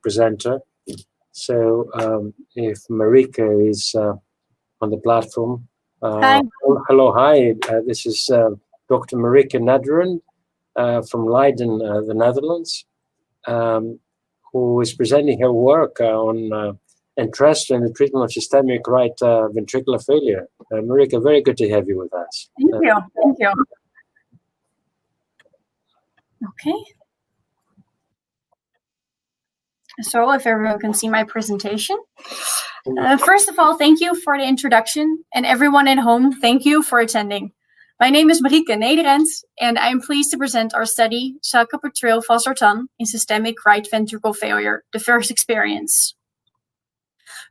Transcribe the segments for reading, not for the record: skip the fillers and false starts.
presenter. So if Marieke is on the platform. Hi. Hello, hi. This is Dr. Marieke Nederend from Leiden, the Netherlands, who is presenting her work on interest in the treatment of systemic right ventricular failure. Marieke, very good to have you with us. Thank you. Thank you. Okay. So if everyone can see my presentation. First of all, thank you for the introduction, and everyone at home, thank you for attending. My name is Marieke Nederend, and I am pleased to present our study, sacubitril/valsartan in systemic right ventricle failure, the first experience.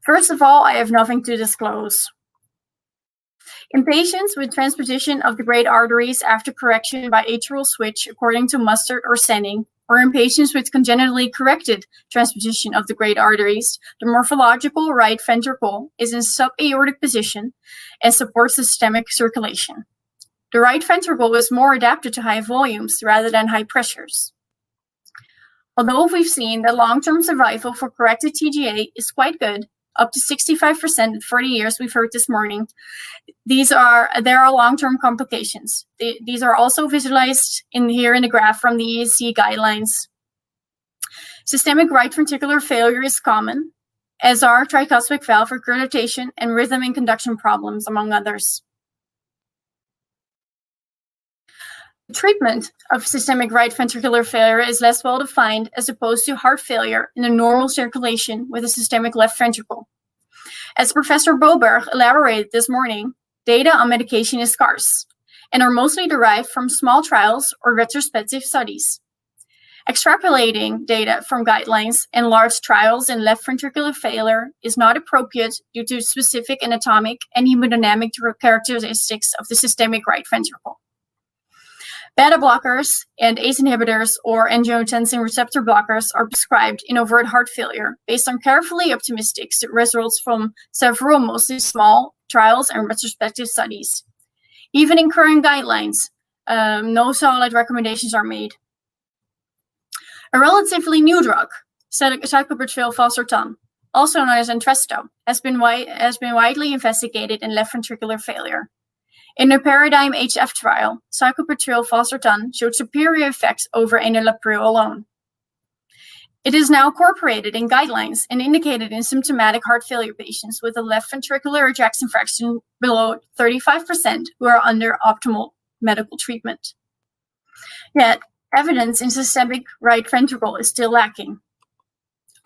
First of all, I have nothing to disclose. In patients with transposition of the great arteries after correction by atrial switch according to Mustard or Senning, or in patients with congenitally corrected transposition of the great arteries, the morphological right ventricle is in subaortic position and supports the systemic circulation. The right ventricle is more adapted to high volumes rather than high pressures. Although we've seen that long-term survival for corrected TGA is quite good, up to 65% in 40 years we've heard this morning, there are long-term complications. These are also visualized here in the graph from the ESC guidelines. Systemic right ventricular failure is common, as are tricuspid valve regurgitation and rhythm and conduction problems, among others. The treatment of systemic right ventricular failure is less well defined as opposed to heart failure in a normal circulation with a systemic left ventricle. As Professor Boberg elaborated this morning, data on medication is scarce and are mostly derived from small trials or retrospective studies. Extrapolating data from guidelines and large trials in left ventricular failure is not appropriate due to specific anatomic and hemodynamic characteristics of the systemic right ventricle. Beta blockers and ACE inhibitors or angiotensin receptor blockers are prescribed in overt heart failure based on carefully optimistic results from several mostly small trials and retrospective studies. Even in current guidelines, no solid recommendations are made. A relatively new drug, sacubitril/valsartan, also known as Entresto, has been widely investigated in left ventricular failure. In the Paradigm HF trial, sacubitril/valsartan showed superior effects over enalapril alone. It is now incorporated in guidelines and indicated in symptomatic heart failure patients with a left ventricular ejection fraction below 35% who are under optimal medical treatment. Yet, evidence in systemic right ventricle is still lacking.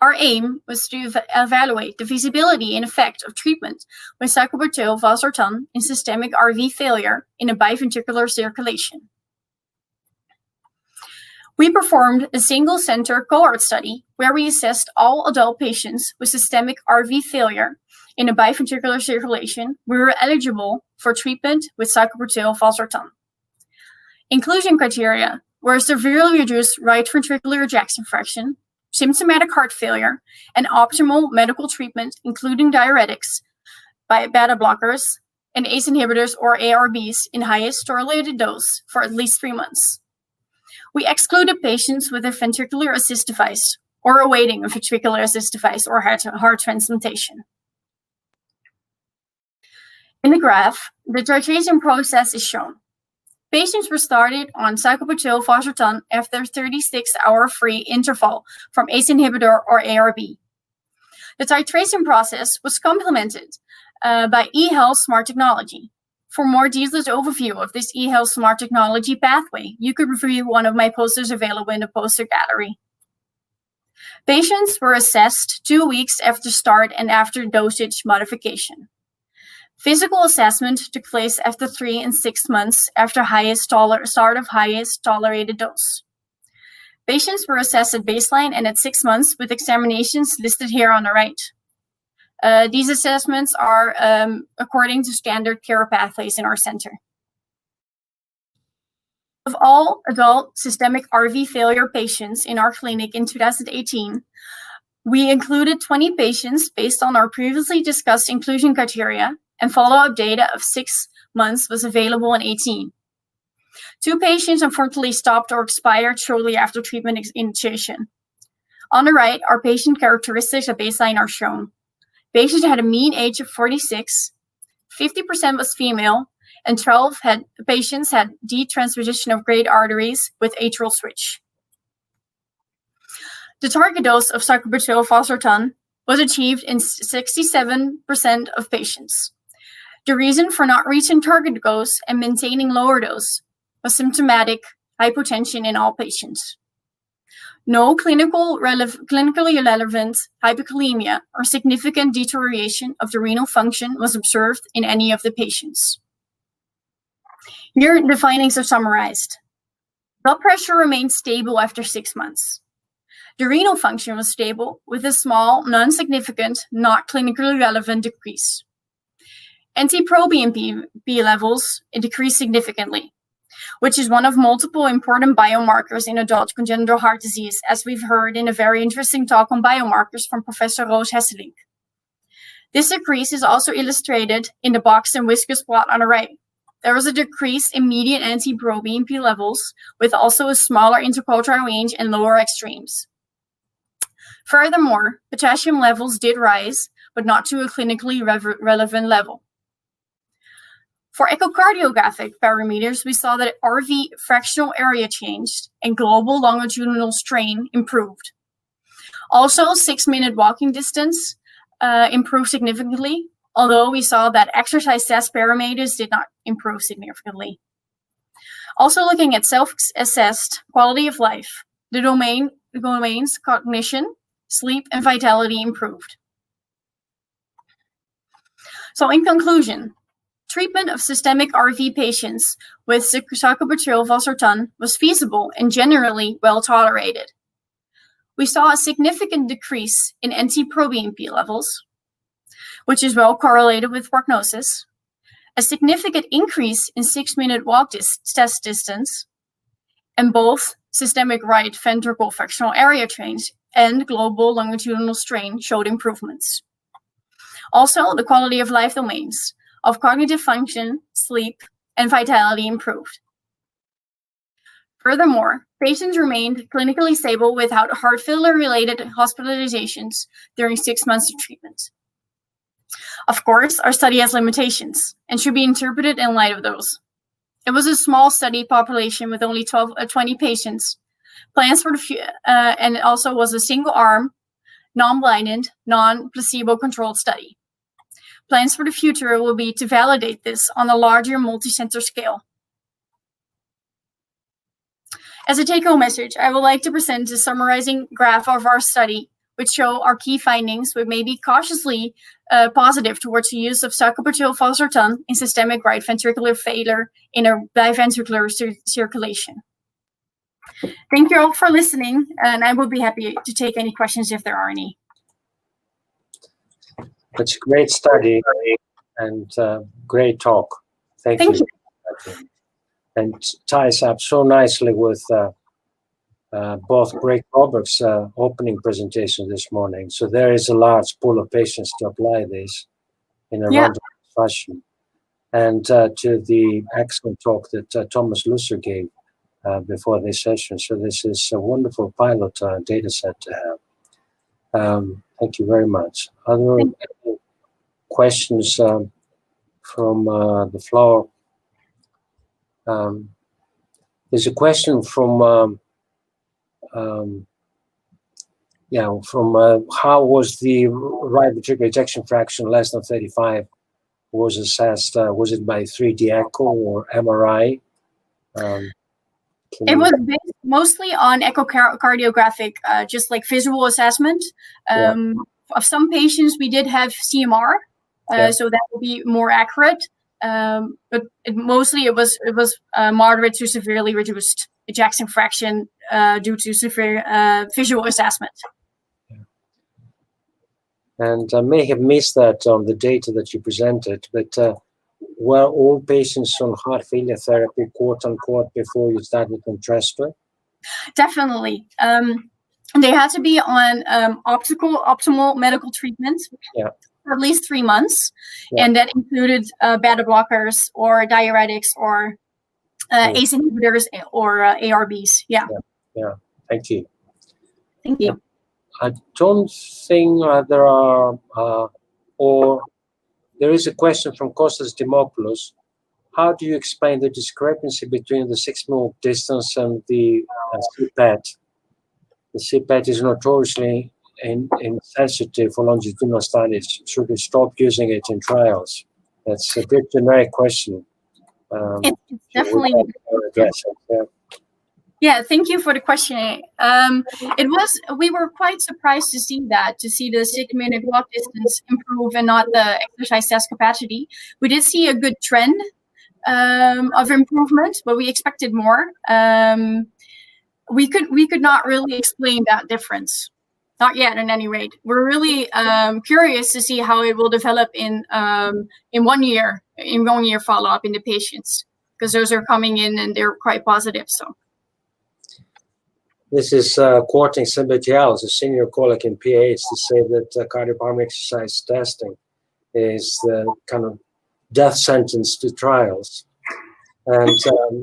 Our aim was to evaluate the feasibility and effect of treatment with sacubitril/valsartan in systemic RV failure in a biventricular circulation. We performed a single-center cohort study where we assessed all adult patients with systemic RV failure in a biventricular circulation who were eligible for treatment with sacubitril/valsartan. Inclusion criteria were severely reduced right ventricular ejection fraction, symptomatic heart failure, and optimal medical treatment, including diuretics, by beta blockers, and ACE inhibitors or ARBs in highest tolerated dose for at least 3 months. We excluded patients with a ventricular assist device or awaiting a ventricular assist device or heart transplantation. In the graph, the titration process is shown. Patients were started on sacubitril/valsartan after 36-hour free interval from ACE inhibitor or ARB. The titration process was complemented by eHealth Smart Technology. For more detailed overview of this eHealth Smart Technology pathway, you could review one of my posters available in the poster gallery. Patients were assessed 2 weeks after start and after dosage modification. Physical assessment took place after 3 and 6 months after start of highest tolerated dose. Patients were assessed at baseline and at 6 months with examinations listed here on the right. These assessments are according to standard care pathways in our center. Of all adult systemic RV failure patients in our clinic in 2018, we included 20 patients based on our previously discussed inclusion criteria, and follow-up data of 6 months was available in 18. 2 patients unfortunately stopped or expired shortly after treatment initiation. On the right, our patient characteristics at baseline are shown. Patients had a mean age of 46, 50% was female, and 12 patients had detransposition of great arteries with atrial switch. The target dose of sacubitril valsartan was achieved in 67% of patients. The reason for not reaching target dose and maintaining lower dose was symptomatic hypotension in all patients. No clinically relevant hypokalemia or significant deterioration of the renal function was observed in any of the patients. Here, the findings are summarized. Blood pressure remained stable after 6 months. The renal function was stable with a small, non-significant, not clinically relevant decrease. NT-proBNP levels decreased significantly, which is one of multiple important biomarkers in adult congenital heart disease, as we've heard in a very interesting talk on biomarkers from Professor Roos Hesselink. This decrease is also illustrated in the box and whiskers plot on the right. There was a decrease in median NT-proBNP levels, with also a smaller interquartile range and lower extremes. Furthermore, potassium levels did rise, but not to a clinically relevant level. For echocardiographic parameters, we saw that RV fractional area changed and global longitudinal strain improved. Also, 6-minute walking distance improved significantly, although we saw that exercise test parameters did not improve significantly. Also, looking at self-assessed quality of life, the domains cognition, sleep, and vitality improved. So in conclusion, treatment of systemic RV patients with sacubitril valsartan was feasible and generally well tolerated. We saw a significant decrease in NT-proBNP levels, which is well correlated with prognosis, a significant increase in 6-minute walk test distance, and both systemic right ventricle fractional area change and global longitudinal strain showed improvements. Also, the quality of life domains of cognitive function, sleep, and vitality improved. Furthermore, patients remained clinically stable without heart failure-related hospitalizations during 6 months of treatment. Of course, our study has limitations and should be interpreted in light of those. It was a small study population with only 20 patients. Plans for and it also was a single-arm, non-blinded, non-placebo-controlled study. Plans for the future will be to validate this on a larger multi-center scale. As a take-home message, I would like to present a summarizing graph of our study, which show our key findings, but may be cautiously positive towards the use of sacubitril valsartan in systemic right ventricular failure in a biventricular circulation. Thank you all for listening, and I will be happy to take any questions if there are any. It's a great study and great talk. Thank you. And ties up so nicely with both Greg Roberts' opening presentation this morning. So there is a large pool of patients to apply this in a randomized fashion. And to the excellent talk that Thomas Lusser gave before this session. So this is a wonderful pilot data set to have. Thank you very much. Other questions from the floor? There's a question from how was the right ventricular ejection fraction less than 35 was assessed? Was it by 3D echo or MRI? It was based mostly on echocardiographic, just like visual assessment. Of some patients, we did have CMR, so that would be more accurate. But mostly it was moderate to severely reduced ejection fraction due to severe visual assessment. And I may have missed that on the data that you presented, but were all patients on heart failure therapy, quote unquote, before you started Entresto? Definitely. They had to be on optimal medical treatment for at least 3 months, and that included beta blockers or diuretics or ACE inhibitors or ARBs. Yeah. Thank you. Thank you. I don't think there are, or there is a question from Kostas Dimopoulos. How do you explain the discrepancy between the 6 mil distance and the CPET? The CPET is notoriously insensitive for longitudinal studies. Should we stop using it in trials? That's a bit generic question. It's definitely. Yeah, thank you for the question. We were quite surprised to see the 6-minute walk distance improve and not the exercise test capacity. We did see a good trend of improvement, but we expected more. We could not really explain that difference, not yet. At any rate, we're really curious to see how it will develop in 1 year follow-up in the patients, because those are coming in and they're quite positive. So. This is quoting somebody else, a senior colleague in PH, to say that cardiopulmonary exercise testing is the kind of death sentence to trials. And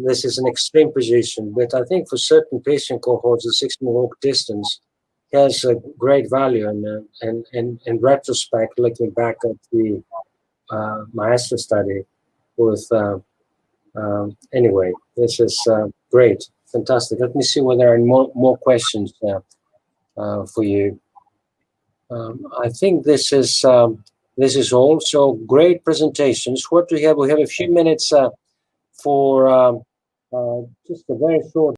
this is an extreme position, but I think for certain patient cohorts, the 6-minute walk distance has a great value. And in retrospect, looking back at the Maestro study with, anyway, this is great. Fantastic. Let me see whether there are more questions for you. I think this is all. So great presentations. What do we have? We have a few minutes for just a very short